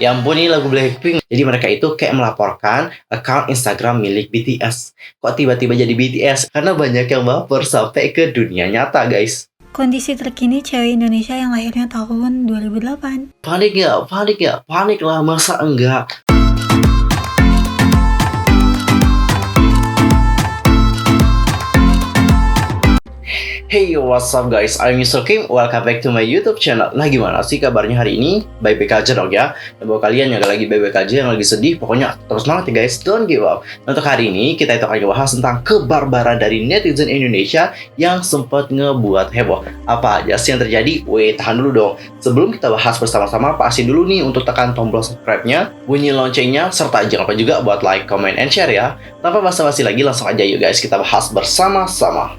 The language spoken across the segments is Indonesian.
Ya ampun, ini lagu Blackpink. Jadi mereka itu kayak melaporkan account Instagram milik BTS. Kok tiba-tiba jadi BTS? Karena banyak yang baper sampai ke dunia nyata, guys. Kondisi terkini cewek Indonesia yang lahirnya tahun 2008. Panik ya? Panik ya? Panik lah, masa enggak? Hey, what's up guys? I'm Mr. Kim. Welcome back to my YouTube channel. Nah, gimana sih kabarnya hari ini? Baik-baik aja dong ya. Dan buat kalian yang lagi baik-baik aja, yang lagi sedih, pokoknya terus semangat ya guys. Don't give up. Nah, untuk hari ini kita itu akan ngebahas tentang kebarbaran dari netizen Indonesia yang sempat ngebuat heboh. Apa aja sih yang terjadi? Wait, tahan dulu dong. Sebelum kita bahas bersama-sama, pasin dulu nih untuk tekan tombol subscribe-nya, bunyi loncengnya, serta jangan lupa juga buat like, comment, and share ya. Tanpa basa-basi lagi, langsung aja yuk guys, kita bahas bersama-sama.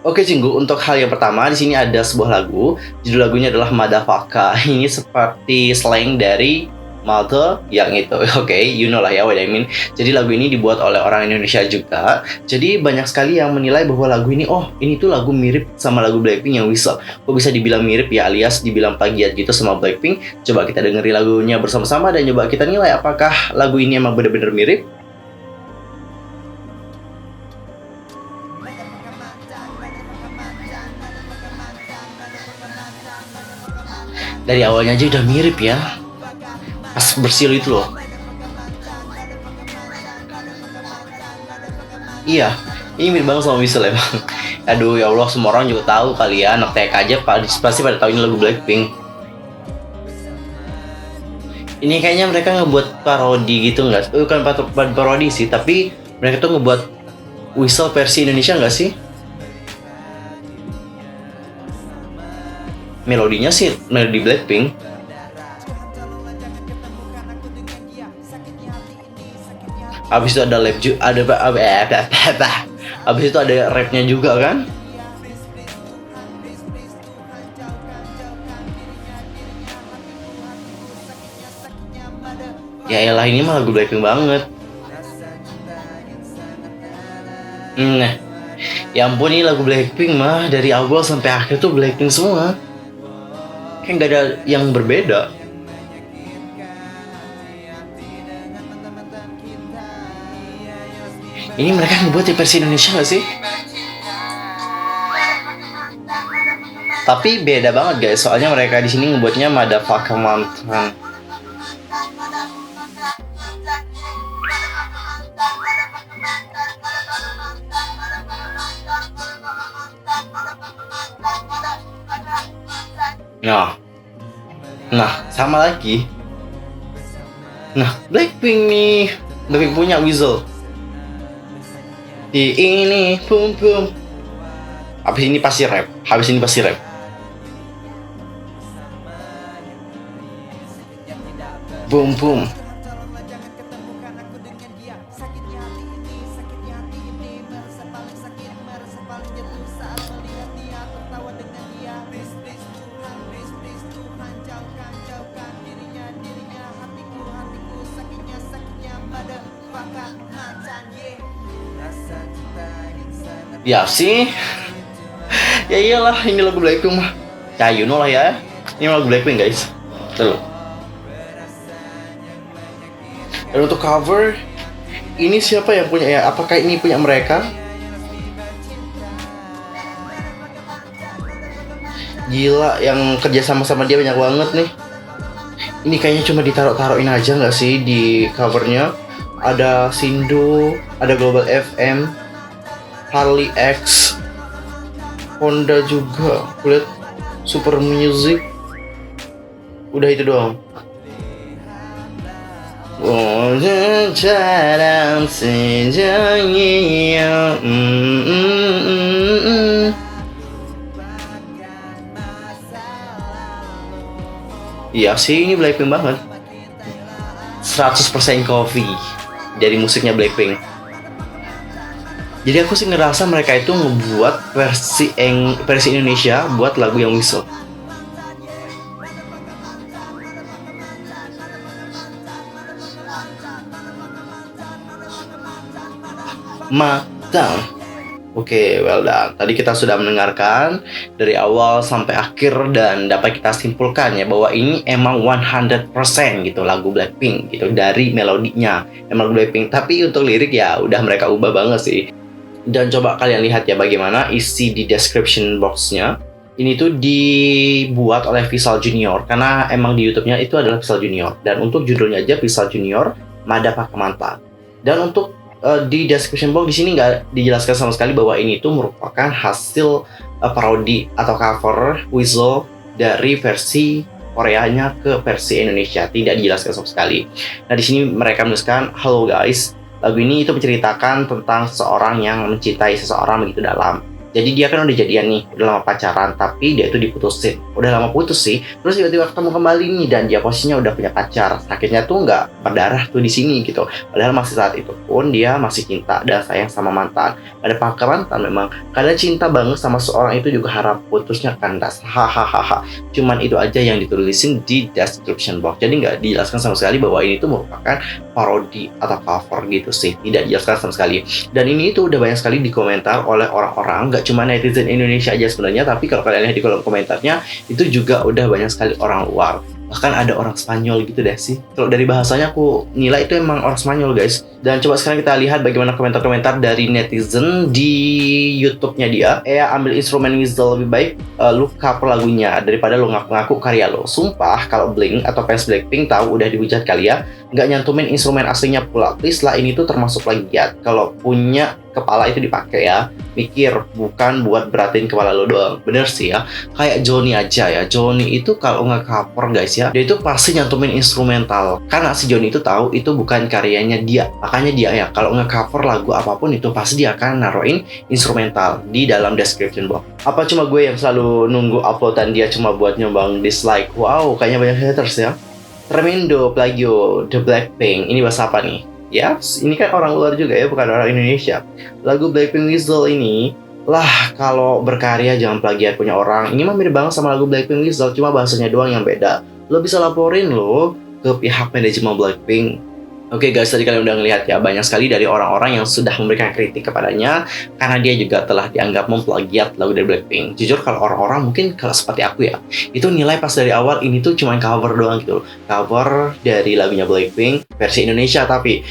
Oke Cinggu, untuk hal yang pertama di sini ada sebuah lagu, judul lagunya adalah Madafaka. Ini seperti slang dari Malta yang itu. Oke, you know lah ya what I mean. Jadi lagu ini dibuat oleh orang Indonesia juga. Jadi banyak sekali yang menilai bahwa lagu ini, oh ini tuh lagu mirip sama lagu Blackpink yang Whistle. Kok bisa dibilang mirip ya, alias dibilang plagiat gitu sama Blackpink. Coba kita dengerin lagunya bersama-sama dan coba kita nilai apakah lagu ini emang bener-bener mirip. Dari awalnya aja udah mirip ya, pas bersiul itu loh. Iya, ini mirip banget sama Whistle emang. Aduh ya Allah, semua orang juga tahu kali ya, anak TK aja pasti pada tahu ini lagu Blackpink. Ini kayaknya mereka ngebuat parodi gitu nggak? Bukan parodi sih, tapi mereka tuh ngebuat Whistle versi Indonesia nggak sih? Melodinya sih melodi Blackpink. Abis itu ada abis itu ada rapnya juga kan. Ya elah, ini mah lagu Blackpink banget. Nah, ya ampun, ini lagu Blackpink mah dari awal sampai akhir tuh Blackpink semua. Kayak nggak ada yang berbeda. Ini mereka ngebuat di versi Indonesia nggak sih? Tapi beda banget guys, soalnya mereka di sini ngebuatnya Madafaka mantan. Nah, sama lagi. Nah, Blackpink nih, Blackpink punya Whistle. Di ini, boom boom. Habis ini pasti rap. Boom boom. Ya sih. Ya iyalah, ini lagu Blackpink mah. Ya you know lah ya. Ini lagu Blackpink guys. Tuh. Dan untuk cover, ini siapa yang punya ya? Apakah ini punya mereka? Gila, yang kerja sama dia banyak banget nih. Ini kayaknya cuma ditaruh-taruhin aja nggak sih di covernya? Ada Sindo, ada Global FM, Harley X, Honda juga, lihat Super Music. Udah itu doang. Iya sih, ini Blackpink banget. 100% coffee dari musiknya Blackpink. Jadi aku sih ngerasa mereka itu ngebuat versi Indonesia buat lagu yang Whistle. Matang. Oke, well done. Tadi kita sudah mendengarkan dari awal sampai akhir dan dapat kita simpulkan ya bahwa ini emang 100% gitu lagu Blackpink gitu dari melodinya. Emang Blackpink, tapi untuk lirik ya udah mereka ubah banget sih. Dan coba kalian lihat ya bagaimana isi di description box-nya. Ini tuh dibuat oleh Vissal Junior karena emang di YouTube-nya itu adalah Vissal Junior. Dan untuk judulnya aja Vissal Junior Mada Pakamanta. Dan untuk di description box di sini nggak dijelaskan sama sekali bahwa ini tuh merupakan hasil parodi atau cover Weasel dari versi Koreanya ke versi Indonesia. Tidak dijelaskan sama sekali. Nah di sini mereka menuliskan, "Hello guys, lagu ini itu menceritakan tentang seseorang yang mencintai seseorang begitu dalam. Jadi dia kan udah jadian nih, udah lama pacaran, tapi dia itu diputusin. Udah lama putus sih, terus tiba-tiba ketemu kembali nih, dan dia posisinya udah punya pacar. Sakitnya tuh nggak berdarah tuh di sini gitu. Padahal masih saat itu pun dia masih cinta dan sayang sama mantan. Ada pakar mantan memang. Karena cinta banget sama seorang itu juga harap putusnya kandas. Hahaha. Cuman itu aja yang ditulisin di description box. Jadi nggak dijelaskan sama sekali bahwa ini tuh merupakan parodi atau cover gitu sih. Tidak dijelaskan sama sekali. Dan ini tuh udah banyak sekali dikomentar oleh orang-orang, nggak cuma netizen Indonesia aja sebenarnya, tapi kalau kalian lihat di kolom komentarnya itu juga udah banyak sekali orang luar, bahkan ada orang Spanyol gitu deh sih. Kalau dari bahasanya aku nilai itu emang orang Spanyol guys. Dan coba sekarang kita lihat bagaimana komentar-komentar dari netizen di YouTube-nya dia. Ambil instrumen Weasel, lebih baik lu cover lagunya daripada lu ngaku-ngaku karya lo. Sumpah kalau Blink atau fans Blackpink tahu udah dihujat kali ya, nggak nyantumin instrumen aslinya pula. Please lah, ini tuh termasuk plagiat. Kalau punya kepala itu dipakai ya, mikir, bukan buat beratin kepala lo doang. Bener sih ya, kayak Johnny aja ya. Johnny itu kalau nge-cover guys ya, dia itu pasti nyantumin instrumental, karena si Johnny itu tahu itu bukan karyanya dia. Makanya dia ya kalau nge-cover lagu apapun itu pasti dia akan naruhin instrumental di dalam description box. Apa cuma gue yang selalu nunggu uploadan dia cuma buat nyumbang dislike? Wow, kayaknya banyak haters ya. Tremendo plagio The Blackpink. Ini bahasa apa nih? Ya, ini kan orang luar juga ya, bukan orang Indonesia. Lagu Blackpink Weasel ini, lah kalau berkarya jangan plagiat punya orang. Ini mah mirip banget sama lagu Blackpink Weasel, cuma bahasanya doang yang beda. Lo bisa laporin lo ke pihak manajemen Blackpink. Oke guys, tadi kalian udah ngelihat ya, banyak sekali dari orang-orang yang sudah memberikan kritik kepadanya karena dia juga telah dianggap memplagiat lagu dari Blackpink. Jujur kalau orang-orang mungkin kalau seperti aku ya, itu nilai pas dari awal ini tuh cuma cover doang gitu loh. Cover dari lagunya Blackpink versi Indonesia tapi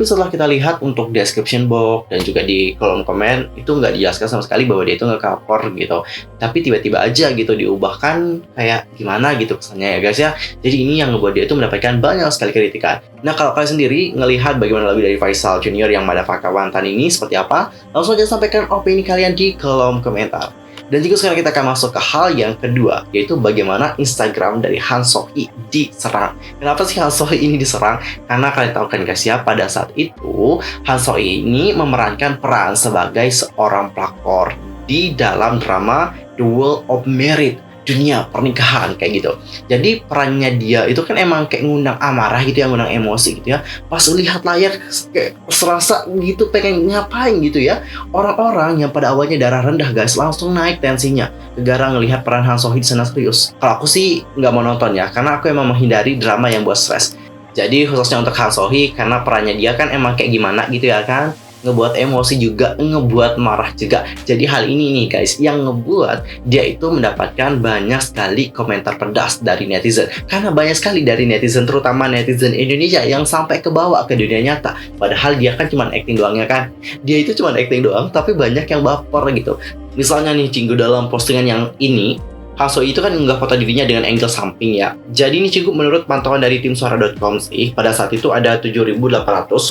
setelah kita lihat untuk description box dan juga di kolom komen itu nggak dijelaskan sama sekali bahwa dia itu nge-cover gitu. Tapi tiba-tiba aja gitu diubahkan kayak gimana gitu kesannya ya guys ya. Jadi ini yang ngebuat dia itu mendapatkan banyak sekali kritikan. Nah kalau kalian sendiri ngelihat bagaimana lagu dari Vissal Junior yang Mada Pakamanta ini seperti apa, langsung aja sampaikan opini kalian di kolom komentar. Dan juga sekarang kita akan masuk ke hal yang kedua, yaitu bagaimana Instagram dari Han So-hee diserang. Kenapa sih Han So-hee ini diserang? Karena kalian tahu kan guys ya, pada saat itu Han So-hee ini memerankan peran sebagai seorang pelakor di dalam drama The World of Merit, dunia pernikahan kayak gitu. Jadi perannya dia itu kan emang kayak ngundang amarah gitu ya, ngundang emosi gitu ya. Pas lihat layar kayak serasa gitu pengen ngapain gitu ya. Orang-orang yang pada awalnya darah rendah guys langsung naik tensinya gara-gara ngelihat peran Han So-hee di sana serius. Kalau aku sih nggak mau nonton ya, karena aku emang menghindari drama yang buat stres. Jadi khususnya untuk Han So-hee karena perannya dia kan emang kayak gimana gitu ya kan, ngebuat emosi juga, ngebuat marah juga. Jadi hal ini nih guys yang ngebuat dia itu mendapatkan banyak sekali komentar pedas dari netizen. Karena banyak sekali dari netizen, terutama netizen Indonesia yang sampai kebawa ke dunia nyata. Padahal dia kan cuma acting doangnya kan. Dia itu cuma acting doang tapi banyak yang baper gitu. Misalnya nih Cinggu dalam postingan yang ini, Han So-hee itu kan ngunggah foto dirinya dengan angle samping ya. Jadi ini cukup menurut pantauan dari tim suara.com sih, pada saat itu ada 7.800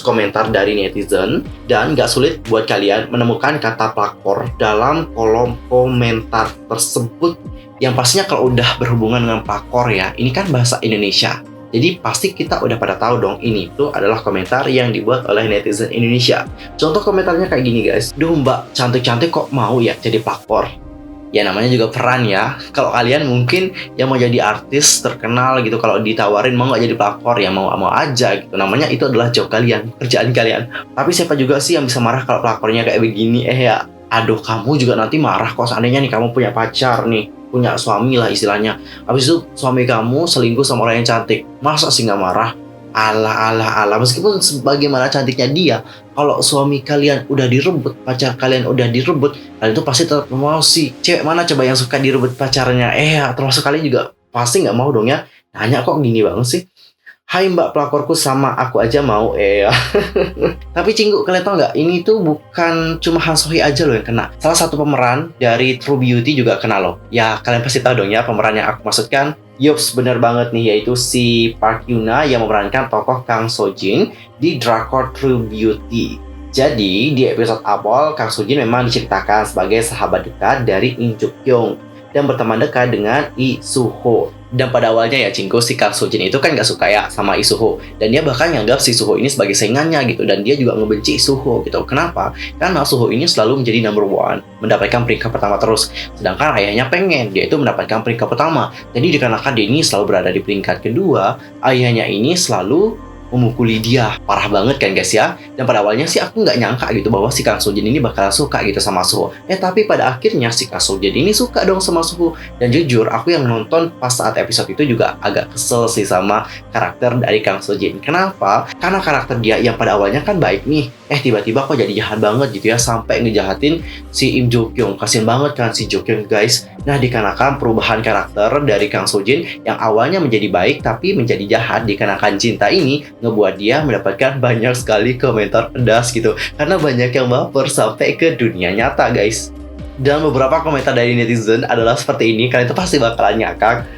komentar dari netizen. Dan gak sulit buat kalian menemukan kata pelakor dalam kolom komentar tersebut. Yang pastinya kalau udah berhubungan dengan pelakor ya, ini kan bahasa Indonesia. Jadi pasti kita udah pada tahu dong ini tuh adalah komentar yang dibuat oleh netizen Indonesia. Contoh komentarnya kayak gini guys. Duh mbak, cantik-cantik kok mau ya jadi pelakor? Ya namanya juga peran ya. Kalau kalian mungkin yang mau jadi artis terkenal gitu, kalau ditawarin mau nggak jadi pelakor ya mau aja gitu. Namanya itu adalah job kalian, kerjaan kalian. Tapi siapa juga sih yang bisa marah kalau pelakornya kayak begini? Ya aduh, kamu juga nanti marah kok seandainya nih kamu punya pacar nih, punya suami lah istilahnya. Habis itu suami kamu selingkuh sama orang yang cantik, masa sih nggak marah? Alah, meskipun sebagaimana cantiknya dia, kalau suami kalian udah direbut, pacar kalian udah direbut, kalian tuh pasti tetap emosi. Cewek mana coba yang suka direbut pacarnya? Termasuk kalian juga pasti nggak mau dong ya. Nanya kok gini banget sih. Hai mbak pelakorku, sama aku aja mau. Tapi Cinggu, kalian tau nggak? Ini tuh bukan cuma Han Sohee aja loh yang kena. Salah satu pemeran dari True Beauty juga kena loh. Ya kalian pasti tahu dong ya pemeran yang aku maksudkan. Yups, bener banget nih, yaitu si Park Yoona yang memerankan tokoh Kang So Jin di drakor True Beauty. Jadi di episode awal, Kang So Jin memang diceritakan sebagai sahabat dekat dari In Juk Kyung dan berteman dekat dengan Lee Soo Ho. Dan pada awalnya ya Cingko, si Kang So Jin itu kan gak suka ya sama Lee Soo Ho, dan dia bahkan nganggap si Soo Ho ini sebagai saingannya gitu, dan dia juga ngebenci Soo Ho gitu. Kenapa? Karena Soo Ho ini selalu menjadi number one, mendapatkan peringkat pertama terus, sedangkan ayahnya pengen dia itu mendapatkan peringkat pertama. Jadi dikarenakan dia ini selalu berada di peringkat kedua, ayahnya ini selalu memukuli dia. Parah banget kan guys ya. Dan pada awalnya sih aku nggak nyangka gitu bahwa si Kang So Jin ini bakal suka gitu sama Soo Ho. Tapi pada akhirnya si Kang So Jin ini suka dong sama Soo Ho. Dan jujur aku yang nonton pas saat episode itu juga agak kesel sih sama karakter dari Kang So Jin. Kenapa? Karena karakter dia yang pada awalnya kan baik nih, tiba-tiba kok jadi jahat banget gitu ya, sampai ngejahatin si Im Jo Kyung. Kasian banget kan si Jo Kyung guys. Nah dikarenakan perubahan karakter dari Kang So Jin yang awalnya menjadi baik tapi menjadi jahat dikarenakan cinta ini, ngebuat dia mendapatkan banyak sekali komentar pedas gitu, karena banyak yang baper sampai ke dunia nyata guys. Dan beberapa komentar dari netizen adalah seperti ini, kalian tuh pasti bakalan nyakak.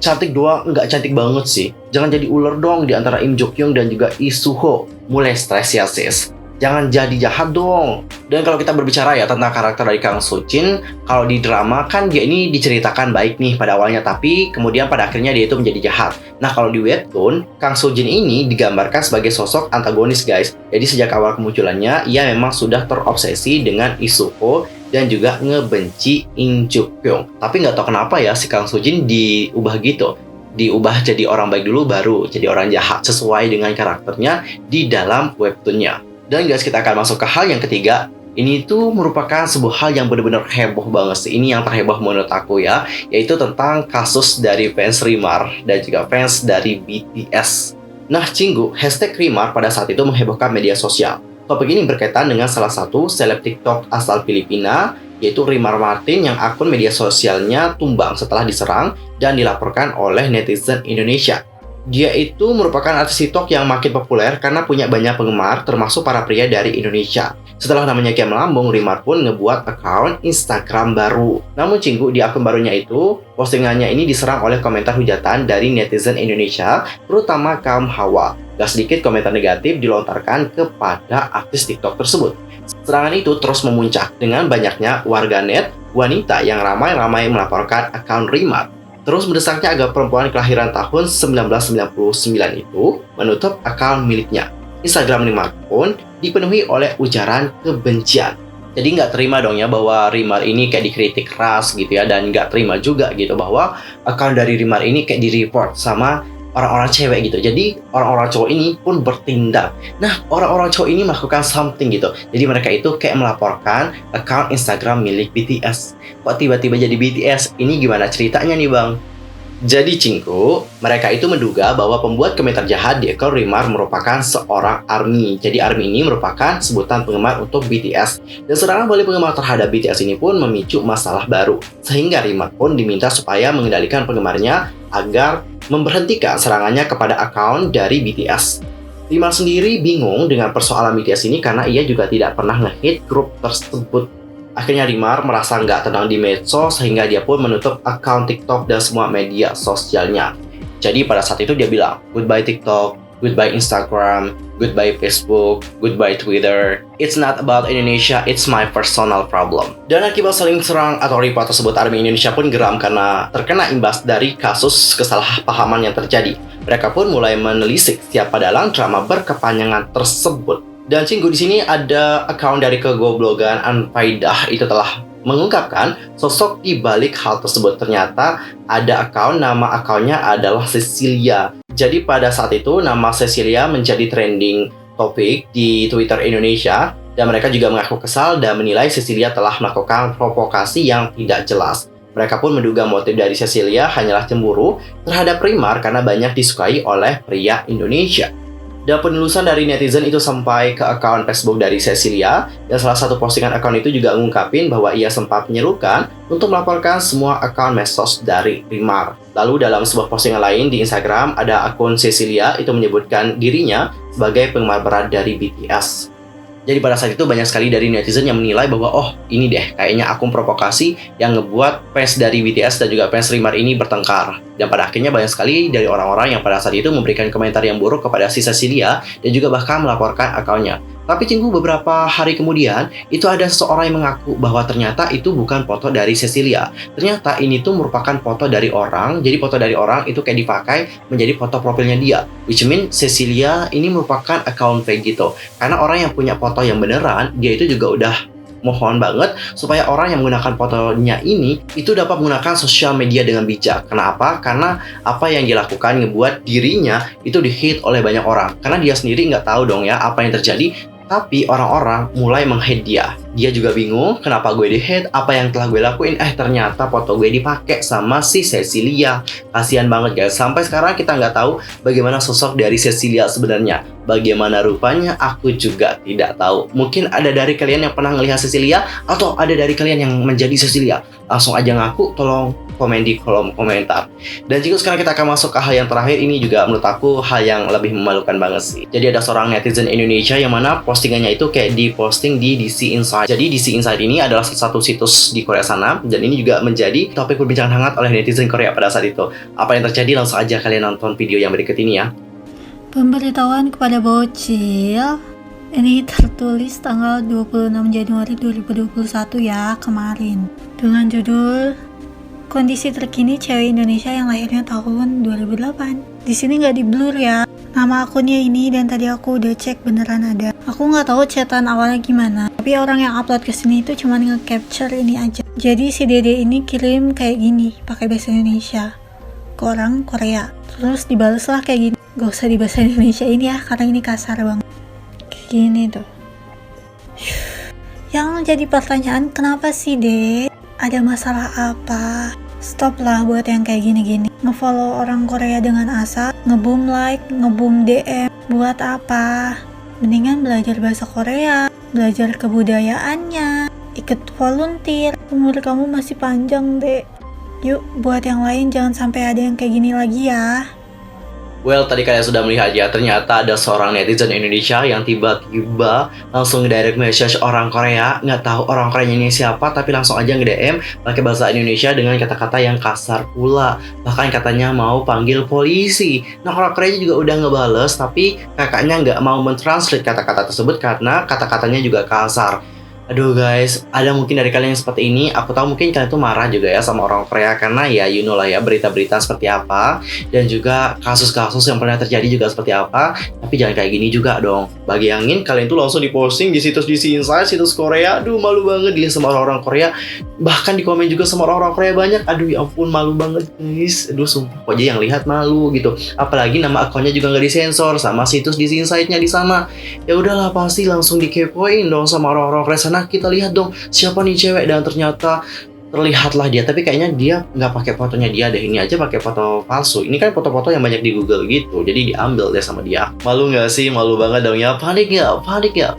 Cantik doang, nggak cantik banget sih. Jangan jadi ular dong di antara Im Jo Kyung dan juga Lee Soo Ho. Mulai stres ya sis. Jangan jadi jahat dong. Dan kalau kita berbicara ya tentang karakter dari Kang So Jin, kalau di drama kan dia ini diceritakan baik nih pada awalnya, tapi kemudian pada akhirnya dia itu menjadi jahat. Nah kalau di webtoon, Kang So Jin ini digambarkan sebagai sosok antagonis guys. Jadi sejak awal kemunculannya, ia memang sudah terobsesi dengan Lee Soo Ho dan juga ngebenci In Juk Kyung. Tapi nggak tahu kenapa ya si Kang So Jin diubah gitu. Diubah jadi orang baik dulu baru jadi orang jahat sesuai dengan karakternya di dalam webtoonnya. Dan guys, kita akan masuk ke hal yang ketiga. Ini tuh merupakan sebuah hal yang benar-benar heboh banget sih. Ini yang terheboh menurut aku ya, yaitu tentang kasus dari fans Rimar dan juga fans dari BTS. Nah Cinggu, hashtag Rimar pada saat itu menghebohkan media sosial. Topik ini berkaitan dengan salah satu seleb TikTok asal Filipina, yaitu Rimar Martin yang akun media sosialnya tumbang setelah diserang dan dilaporkan oleh netizen Indonesia. Dia itu merupakan artis TikTok yang makin populer karena punya banyak penggemar, termasuk para pria dari Indonesia. Setelah namanya kian melambung, Rimar pun ngebuat akun Instagram baru. Namun Cinggu, di akun barunya itu, postingannya ini diserang oleh komentar hujatan dari netizen Indonesia, terutama kaum Hawa. Gak sedikit komentar negatif dilontarkan kepada artis TikTok tersebut. Serangan itu terus memuncak dengan banyaknya warganet wanita yang ramai-ramai melaporkan akun Rimar. Terus mendesaknya agar perempuan kelahiran tahun 1999 itu menutup akun miliknya. Instagram Rimar pun dipenuhi oleh ujaran kebencian. Jadi nggak terima dong ya bahwa Rimar ini kayak dikritik keras gitu ya, dan nggak terima juga gitu bahwa akun dari Rimar ini kayak di-report sama orang-orang cewek gitu. Jadi orang-orang cowok ini pun bertindak. Nah, orang-orang cowok ini melakukan something gitu. Jadi mereka itu kayak melaporkan akun Instagram milik BTS. Kok tiba-tiba jadi BTS? Ini gimana ceritanya nih bang? Jadi Cingku, mereka itu menduga bahwa pembuat komentar jahat di akun Rimar merupakan seorang ARMY. Jadi ARMY ini merupakan sebutan penggemar untuk BTS. Dan serangan balik penggemar terhadap BTS ini pun memicu masalah baru. Sehingga Rimar pun diminta supaya mengendalikan penggemarnya agar memberhentikan serangannya kepada akun dari BTS. Rimar sendiri bingung dengan persoalan BTS ini karena ia juga tidak pernah nge-hit grup tersebut. Akhirnya Rimar merasa nggak tenang di medsos sehingga dia pun menutup akun TikTok dan semua media sosialnya. Jadi pada saat itu dia bilang, goodbye TikTok, goodbye Instagram, goodbye Facebook, goodbye Twitter. It's not about Indonesia, it's my personal problem. Dan akibat saling serang atau report tersebut, ARMY Indonesia pun geram karena terkena imbas dari kasus kesalahpahaman yang terjadi. Mereka pun mulai menelisik siapa dalang drama berkepanjangan tersebut. Dan Cinggu, di sini ada akun dari kegoblogan Anfaidah itu telah mengungkapkan sosok di balik hal tersebut. Ternyata ada akun, nama akunnya adalah Cecilia. Jadi pada saat itu nama Cecilia menjadi trending topik di Twitter Indonesia, dan mereka juga mengaku kesal dan menilai Cecilia telah melakukan provokasi yang tidak jelas. Mereka pun menduga motif dari Cecilia hanyalah cemburu terhadap Rimar karena banyak disukai oleh pria Indonesia. Dan penelusuran dari netizen itu sampai ke akun Facebook dari Cecilia, dan salah satu postingan akun itu juga ngungkapin bahwa ia sempat menyerukan untuk melaporkan semua akun medsos dari Rimar. Lalu dalam sebuah postingan lain di Instagram, ada akun Cecilia itu menyebutkan dirinya sebagai penggemar berat dari BTS. Jadi pada saat itu banyak sekali dari netizen yang menilai bahwa oh ini deh kayaknya akun provokasi yang ngebuat fans dari BTS dan juga fans Rimar ini bertengkar. Dan pada akhirnya banyak sekali dari orang-orang yang pada saat itu memberikan komentar yang buruk kepada si Cecilia dan juga bahkan melaporkan akunnya. Tapi tunggu beberapa hari kemudian, itu ada seseorang yang mengaku bahwa ternyata itu bukan foto dari Cecilia. Ternyata ini tuh merupakan foto dari orang, jadi foto dari orang itu kayak dipakai menjadi foto profilnya dia. Which mean Cecilia ini merupakan account fake gitu. Karena orang yang punya foto yang beneran, dia itu juga udah mohon banget supaya orang yang menggunakan fotonya ini itu dapat menggunakan sosial media dengan bijak. Kenapa? Karena apa yang dilakukan ngebuat dirinya itu di-hate oleh banyak orang. Karena dia sendiri nggak tahu dong ya apa yang terjadi. Tapi orang-orang mulai meng-hate dia. Dia juga bingung kenapa gue di-hate, apa yang telah gue lakuin. Ternyata foto gue dipakai sama si Cecilia. Kasian banget guys. Sampai sekarang kita nggak tahu bagaimana sosok dari Cecilia sebenarnya. Bagaimana rupanya aku juga tidak tahu. Mungkin ada dari kalian yang pernah melihat Cecilia, atau ada dari kalian yang menjadi Cecilia. Langsung aja ngaku, tolong komen di kolom komentar. Dan juga sekarang kita akan masuk ke hal yang terakhir. Ini juga menurut aku hal yang lebih memalukan banget sih. Jadi ada seorang netizen Indonesia yang mana postingannya itu kayak diposting di DC Inside. Jadi DC Inside ini adalah salah satu situs di Korea sana, dan ini juga menjadi topik perbincangan hangat oleh netizen Korea pada saat itu. Apa yang terjadi? Langsung aja kalian nonton video yang berikut ini ya. Pemberitahuan kepada bocil. Ini tertulis tanggal 26 Januari 2021 ya, kemarin. Dengan judul Kondisi terkini cewek Indonesia yang lahirnya tahun 2008. Di sini nggak di blur ya. Nama akunnya ini, dan tadi aku udah cek beneran ada. Aku nggak tahu chatan awalnya gimana, tapi orang yang upload ke sini itu cuma nge-capture ini aja. Jadi si dede ini kirim kayak gini pakai bahasa Indonesia ke orang Korea. Terus dibales lah kayak gini. Gak usah di bahasa Indonesia ini ya, karena ini kasar banget. Kayak gini tuh. Yang jadi pertanyaan, kenapa sih dek? Ada masalah apa? Stop lah buat yang kayak gini-gini. Ngefollow orang Korea dengan asal, ngeboom like, ngeboom DM. Buat apa? Mendingan belajar bahasa Korea, belajar kebudayaannya, ikut volunteer. Umur kamu masih panjang dek. Yuk, buat yang lain jangan sampai ada yang kayak gini lagi ya. Well, tadi kalian sudah melihat ya, ternyata ada seorang netizen Indonesia yang tiba-tiba langsung nge-direct message orang Korea. Nggak tahu orang Koreanya ini siapa, tapi langsung aja nge-DM pakai bahasa Indonesia dengan kata-kata yang kasar pula. Bahkan katanya mau panggil polisi. Nah, orang Koreanya juga udah ngebales, tapi kakaknya nggak mau mentranslate kata-kata tersebut karena kata-katanya juga kasar. Aduh guys, ada mungkin dari kalian yang seperti ini. Aku tahu mungkin kalian tuh marah juga ya sama orang Korea, karena ya you know lah ya berita-berita seperti apa, dan juga kasus-kasus yang pernah terjadi juga seperti apa. Tapi jangan kayak gini juga dong. Bayangin kalian tuh langsung diposting di situs DC Inside, situs Korea. Aduh malu banget dia sama orang-orang Korea. Bahkan di komen juga sama orang-orang Korea banyak. Aduh ya ampun, malu banget guys. Aduh sumpah, kok aja yang lihat malu gitu. Apalagi nama akunnya juga nggak disensor sama situs DC Inside-nya di sana. Ya udahlah, pasti langsung dikepoin dong sama orang-orang Korea sana. Kita lihat dong siapa nih cewek, dan ternyata terlihatlah dia, tapi kayaknya dia nggak pakai fotonya dia deh, ini aja pakai foto palsu. Ini kan foto-foto yang banyak di Google gitu, jadi diambil deh sama dia. Malu nggak sih? Malu banget dong ya. Panik ya,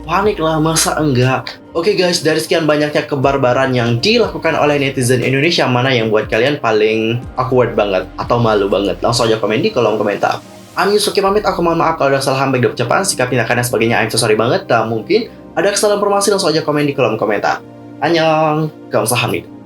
panik lah, masa enggak? Oke guys, dari sekian banyaknya kebarbaran yang dilakukan oleh netizen Indonesia, mana yang buat kalian paling awkward banget atau malu banget? Langsung aja komen di kolom komentar. I'm Yusuki pamit, aku mohon maaf kalau ada salah baik dari ucapan, sikap, tindakan, dan sebagainya. I'm so sorry banget, dan mungkin ada kesalahan informasi, langsung aja komen di kolom komentar. Annyeong, 감사합니다.